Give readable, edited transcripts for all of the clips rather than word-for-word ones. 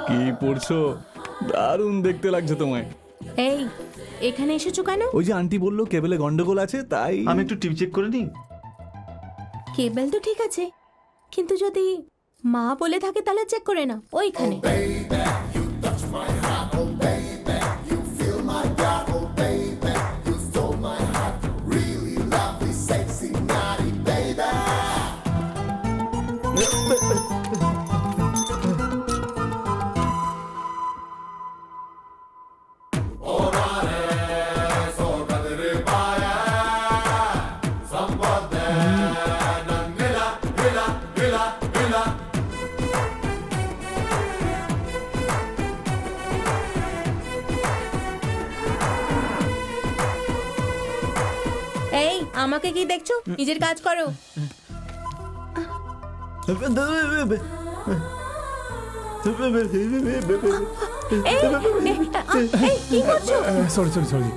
কি পড়ছো? দারুণ দেখতে লাগছে তোমায়। এই এখানে এসেছো কেন? ওই যে আন্টি বললো কেবলে গন্ডগোল আছে, তাই আমি একটু টিভি চেক করে নিই। কেবল তো ঠিক আছে, কিন্তু যদি মা বলে থাকে তাহলে চেক করে না ওইখানে। এই আমাকে কি দেখছো? নিজের কাজ করো। এই কি করছো? সরি।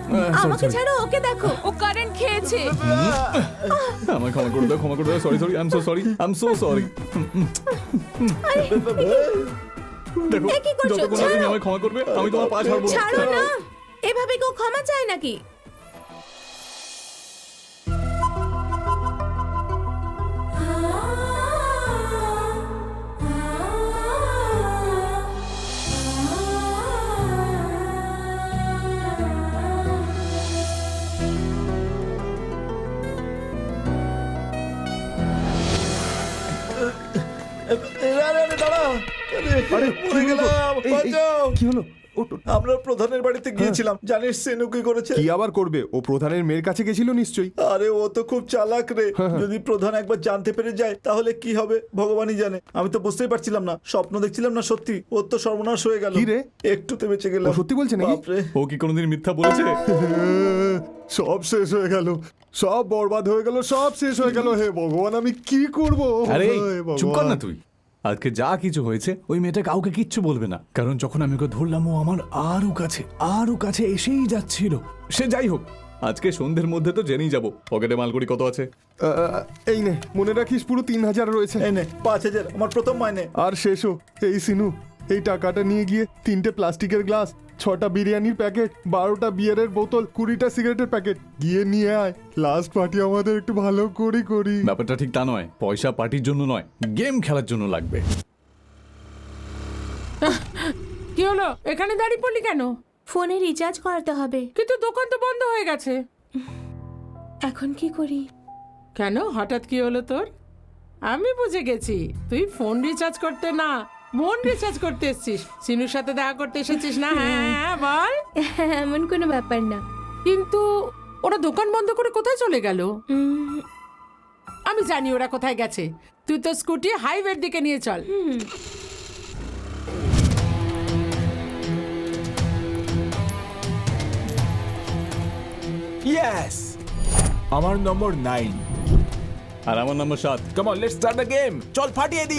আমাকে ছাড়ো, ওকে দেখো। ও কারেন্ট খেয়েছে। আমায় ক্ষমা করে দাও, sorry, I am so sorry. দেখো, এ কি করছো? যতক্ষণ না তুমি আমায় ক্ষমা করবে আমি তোমার পা ছাড়বো না। ছাড়ো না, এভাবে কেউ ক্ষমা চায় নাকি? কি হলো? আমরা প্রধানের বাড়িতে গিয়েছিলাম, জানিস সেনু কি করেছে? কি আবার করবে? ও প্রধানের মেয়ের কাছে গেছিল নিশ্চয়ই। আরে ও তো খুব চালাক রে, যদি প্রধান একবার জানতে পেরে যায় তাহলে কি হবে ভগবানই জানে। আমি তো বুঝতেই পারছিলাম না, স্বপ্ন দেখছিলাম না সত্যি। ওর তো সর্বনাশ হয়ে গেল। কি রে? একটুতে বেঁচে গেলাম। ও সত্যি বলছে নাকি? বাপরে। ও কি কোনোদিন মিথ্যা বলেছে? সব শেষ হয়ে গেল, সব বরবাদ হয়ে গেল, সব শেষ হয়ে গেল। হে ভগবান, আমি কি করব? আরে হে ভগবান। চুপ কর না তুই। আজকে যা কিছু হয়েছে ওই মেয়েটা কাউকে কিচ্ছু বলবে না, কারণ যখন আমি ওকে ধরলাম ও আমার আরো কাছে এসেই যাচ্ছিল। সে যাই হোক, আজকে সন্ধ্যের মধ্যে তো জেনেই যাবো পকেটে মালকুড়ি কত আছে। এই নে, মনে রাখিস পুরো 3000 রয়েছে। এই নে 5000, আমার প্রথম মাইনে। আর শেষও এই সিনু, এই টাকাটা নিয়ে গিয়ে 3টে প্লাস্টিকের গ্লাস, 6টা বিরিয়ানির প্যাকেট, 12টা বিয়ারের বোতল, 20টা সিগারেটের প্যাকেট গিয়ে নিয়ে আয়। লাস্ট পার্টি আমাদের একটু ভালো করি। ব্যাপারটা ঠিক তা নয়, পয়সা পার্টির জন্য নয়, গেম খেলার জন্য লাগবে। কি হলো? এখানে দাঁড়িয়ে পড়লি কেন? ফোনে রিচার্জ করাতে হবে। কিন্তু দোকান তো বন্ধ হয়ে গেছে। এখন কি করি? কেন, হঠাৎ কি হলো তোর? আমি বুঝে গেছি, তুই ফোন রিচার্জ করতে না, মন রিচার্জ করতে এসেছিস। সিনুর সাথে দেখা করতে এসেছিস না? হ্যাঁ বল। এমন কোনো ব্যাপার না। কিন্তু ওরা দোকান বন্ধ করে কোথায় চলে গেল? আমি জানি ওরা কোথায় গেছে। তুই তো স্কুটি হাইওয়ের দিকে নিয়ে চল। Yes! আমার নম্বর 9. আর আমার নম্বর 7। Come on, let's start the game. চল ফাটিয়ে দি।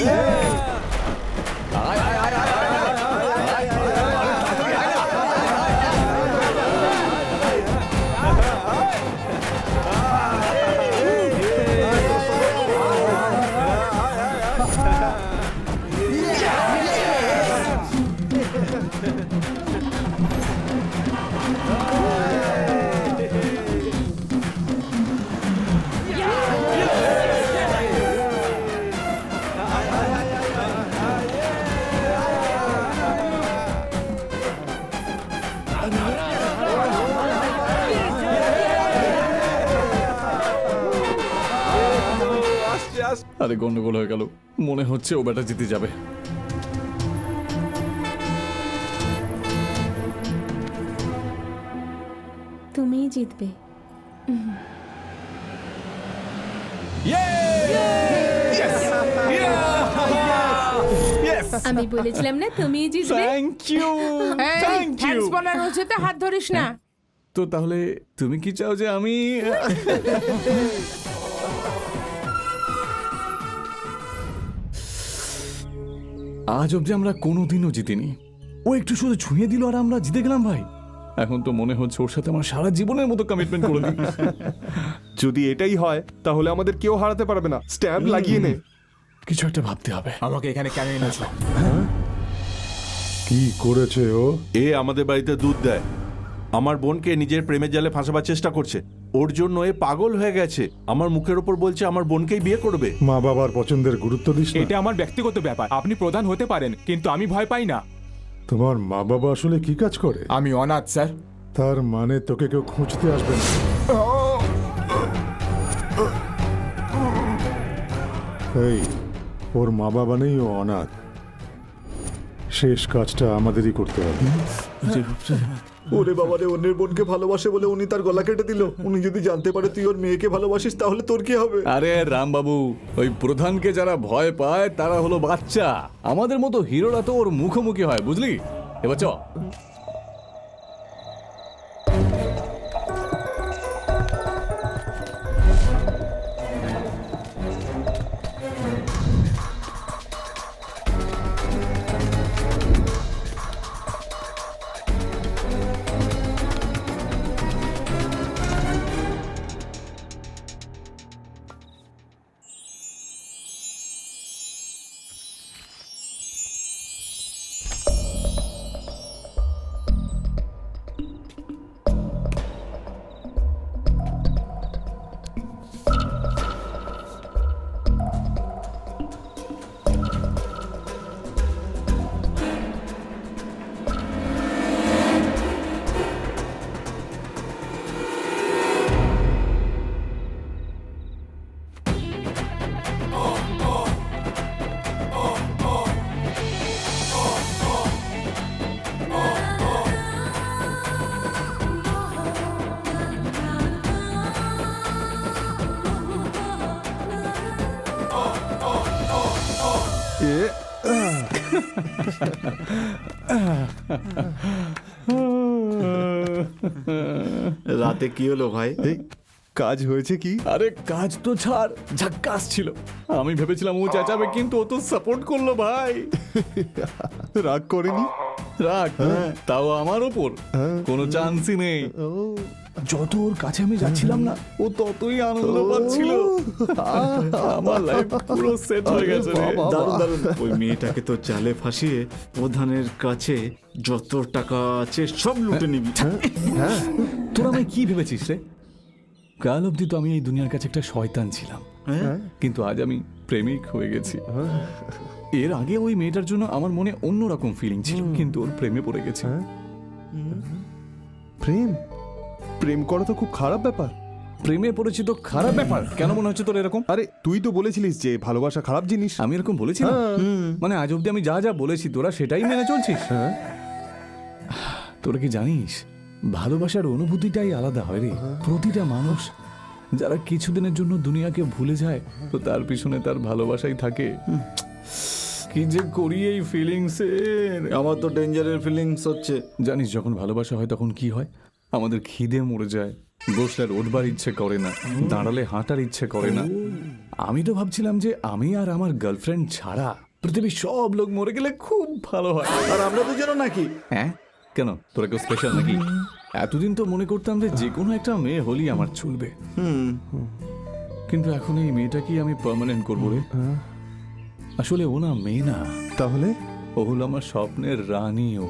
আরে গন্ডগোল হয়ে গেল, মনে হচ্ছে ও ব্যাটা জিতে যাবে। তুমিই জিতবে। আমি বলেছিলাম না তুমিই জিতবে। Thank you. থ্যাঙ্কস বলার হচ্ছে হাত ধরিস না। তো তাহলে তুমি কি চাও যে আমি আজ অব্দি আমরা কোনোদিনও জিতিনি। ও একটু শুধু ছুঁয়ে দিল আর আমরা জিতে গেলাম ভাই। এখন তো মনে হচ্ছে ওর সাথে আমার সারা জীবনের মতো কমিটমেন্ট করে দিই। যদি এটাই হয় তাহলে আমাদের কেউ হারাতে পারবে না। স্ট্যাম্প লাগিয়ে নে। কিছু একটা ভাবতে হবে। আমাকে এখানে কেন এনেছো? কি করেছে ও? এ আমাদের বাড়িতে দুধ দেয়, আমার বোনকে নিজের প্রেমের জালে ফাঁসাবার চেষ্টা করছে। ওর জন্য এ পাগল হয়ে গেছে, আমার মুখের ওপর বলছে আমার বোনকেই বিয়ে করবে। মা বাবার পছন্দের গুরুত্ব দিস না? এটা আমার ব্যক্তিগত ব্যাপার, আপনি প্রধান হতে পারেন কিন্তু আমি ভয় পাই না। তোমার মা বাবা আসলে কি কাজ করে? আমি অনাথ স্যার। তার মানে তোকে কেউ খুঁজতে আসবে না। এই, ওর মা বাবা নেই, ও অনাথ। শেষ কাজটা আমাদেরই করতে হবে। ওরে বাবা রে, অন্যের বোনকে ভালোবাসে বলে উনি তার গলা কেটে দিল। উনি যদি জানতে পারে তুই ওর মেয়েকে ভালোবাসিস তাহলে তোর কি হবে? আরে রামবাবু, ওই প্রধানকে যারা ভয় পায় তারা হলো বাচ্চা। আমাদের মতো হিরোরা তো ওর মুখোমুখি হয়, বুঝলি? এবার চ। রাতে কি হলো ভাই? এই, কাজ হয়েছে কি? আরে কাজ তো ছাড়, ঝাক্কাস ছিল। আমি ভেবেছিলাম ও চেঁচাবে, কিন্তু ও তো সাপোর্ট করলো ভাই। রাগ করেনি? রাগ? তাও আমার ওপর কোনো চান্সই নেই। যত ওর কাছে আমি যাচ্ছিলাম না, ও ততই আনন্দ পাচ্ছিল। আমার লাইফ পুরো সেট হয়ে গেছে রে। দারুণ দারুণ। ওই মেয়েটাকে তো জালে ফাঁসিয়ে প্রধানের কাছে যত টাকা আছে সব লুটে নিবি। তোরা আমায় কি ভেবেছিস রে? কাল অবধি তো আমি এই দুনিয়ার কাছে একটা শয়তান ছিলাম, কিন্তু আজ আমি প্রেমিক হয়ে গেছি। এর আগে ওই মেয়েটার জন্য আমার মনে অন্যরকম ফিলিং ছিল, কিন্তু ওর প্রেমে পড়ে গেছে। প্রেম? প্রেম করা তো খুব খারাপ ব্যাপার। প্রেমে পড়েছি তো খারাপ ব্যাপার কেন মনে হচ্ছে তোর এরকম? আরে তুই তো বলেছিলিস যে ভালোবাসা খারাপ জিনিস। আমি এরকম বলেছি না? মানে আজ অব্দি আমি যা যা বলেছি তোরা সেটাই মেনে চলছিস? তোরা কি জানিস, ভালোবাসার অনুভূতিটাই আলাদা হয় রে। প্রতিটা মানুষ যারা কিছুদিনের জন্য দুনিয়াকে ভুলে যায়, তো তার পিছনে তার ভালোবাসাই থাকে। কি যে করি এই ফিলিংস এর। আমার তো ডেঞ্জারের ফিলিংস হচ্ছে। জানিস, যখন ভালোবাসা হয় তখন কি হয়? আমাদের খিদে মরে যায়, বসলে আর উঠবার ইচ্ছে করে না, দাঁড়ালে হাঁটার ইচ্ছে করে না। আমি তো ভাবছিলাম যে আমি আর আমার গার্লফ্রেন্ড ছাড়া পৃথিবীর সব লোক মরে গেলে খুব ভালো হয়। আর আমরা দুজনও নাকি? হ্যাঁ, কেন তোরা কেউ স্পেশাল নাকি? এতদিন তো মনে করতাম যে কোনো একটা মেয়ে হলেই আমার চলবে, কিন্তু এখন এই মেয়েটাকেই আমি পার্মানেন্ট করবো রে। আসলে ও না মেয়ে না, তাহলে ও হলো আমার স্বপ্নের রানী। ও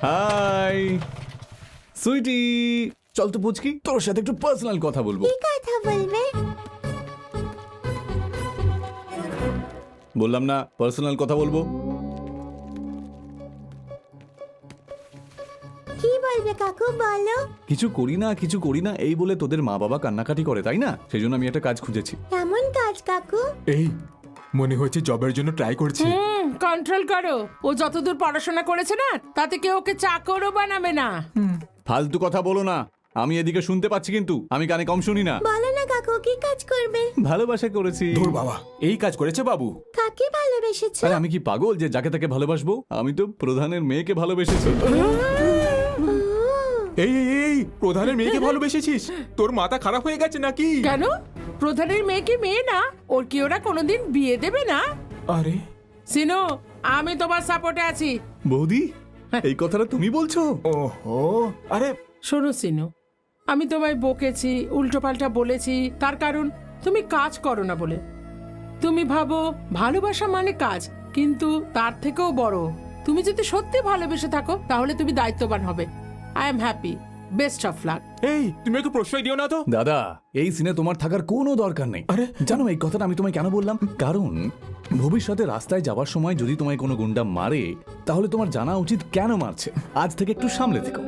হাই সুইটি, চল তো পুচকি, তোর সাথে একটু পার্সোনাল কথা বলবো। কথা বলবে? বললাম না পার্সোনাল কথা বলবো। কি বলবে কাকু, বলো। কিছু করি না এই বলে তোদের মা বাবা কান্নাকাটি করে, তাই না? সেই জন্য আমি একটা কাজ খুঁজেছি। কেমন কাজ কাকু? এই মনে হচ্ছে জবের জন্য ট্রাই করছে। কন্ট্রোল করো। ও যতদূর পড়াশোনা করেছে না, তাতে কেউ ওকে চাকরও বানাবে না। ফালতু কথা বলো না, আমি এদিকে শুনতে পাচ্ছি কিন্তু আমি কানে কম শুনি না। বলো না কাকু, কি কাজ করবে? ভালোবাসা করেছি। তোর বাবা এই কাজ করেছে বাবু? কাকে ভালোবেসেছো? আরে আমি কি পাগল যে যাকে তাকে ভালোবাসবো? আমি তো প্রধানের মেয়েকে ভালোবেসেছি। এই এই এই প্রধানের মেয়েকে ভালোবেসেছিস? তোর মাথা খারাপ হয়ে গেছে নাকি? কেন? প্রধানের মেয়ে কি মেয়ে না? ওর কি ওরা কোনোদিন বিয়ে দেবে না? আরে সিনু, আমি তোমার সাপোর্টে আছি। বৌদি, এই কথাটা তুমি বলছো? ওহো, আরে শোনো সিনু, আমি তোমায় বকেছি, উল্টোপাল্টা বলেছি, তার কারণ তুমি কাজ করো না বলে। তুমি ভাবো ভালোবাসা মানে কাজ, কিন্তু তার থেকেও বড়, তুমি যদি সত্যি ভালোবেসে থাকো তাহলে তুমি দায়িত্ববান হবে। I am happy, best of luck. এই তুমি একটু প্রশ্রয় দিও না তো। দাদা, এই সিনে তোমার থাকার কোনো দরকার নেই। আরে? জানো এই কথাটা আমি তোমায় কেন বললাম? কারণ ভবিষ্যতে রাস্তায় যাওয়ার সময় যদি তোমায় কোনো গুন্ডা মারে, তাহলে তোমার জানা উচিত কেন মারছে। আজ থেকে একটু সামলে থেকো।